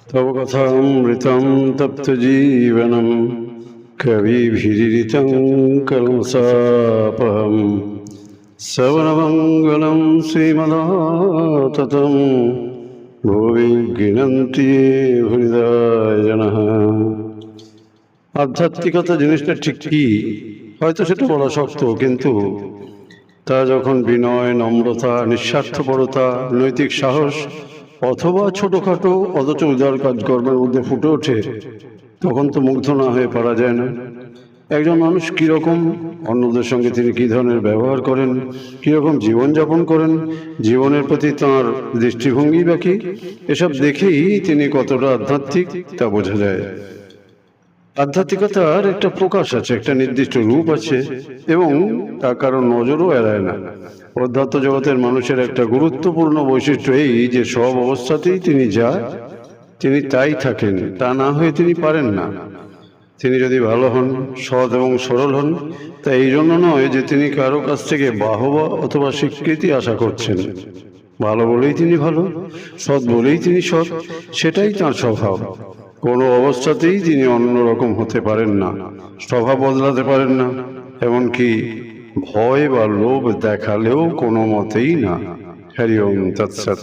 তব কথামৃতম তপ্তজীবনম কবিভিরিতং কলমশাপহম শ্রবণমঙ্গলম শ্রীমদাততম ভুবি গৃণন্তি হৃদয় জনঃ। আধ্যাত্মিকতা জিনিসটা ঠিক কি, হয়তো সেটা বলা শক্ত, কিন্তু তা যখন বিনয়, নম্রতা, নিঃস্বার্থপরতা, নৈতিক সাহস অথবা ছোটখাটো অথচ উদার কাজকর্মের মধ্যে ফুটে ওঠে, তখন তো মুগ্ধ না হয়ে পারা যায় না। একজন মানুষ কীরকম, অন্যদের সঙ্গে তিনি কী ধরনের ব্যবহার করেন, কীরকম জীবনযাপন করেন, জীবনের প্রতি তাঁর দৃষ্টিভঙ্গি বা কী, এসব দেখেই তিনি কতটা আধ্যাত্মিক তা বোঝা যায়। আধ্যাত্মিকতার একটা প্রকাশ আছে, একটা নির্দিষ্ট রূপ আছে, এবং তা কারো নজরও এড়ায় না। অধ্যাত্ম জগতের মানুষের একটা গুরুত্বপূর্ণ বৈশিষ্ট্য এই যে সব অবস্থাতেই তিনি যা, তিনি তাই থাকেন, তা না হয়ে তিনি পারেন না। তিনি যদি ভালো হন, সৎ এবং সরল হন, তা এই জন্য নয় যে তিনি কারো কাছ থেকে বাহবা অথবা স্বীকৃতি আশা করছেন। ভালো বলেই তিনি ভালো, সৎ বলেই তিনি সৎ, সেটাই তাঁর স্বভাব। কোনো অবস্থাতেই তিনি অন্যরকম হতে পারেন না, স্বভাব বদলাতে পারেন না, এমনকি ভয় বা লোভ দেখালেও কোনো মতেই না। হরি ওম তৎসৎ।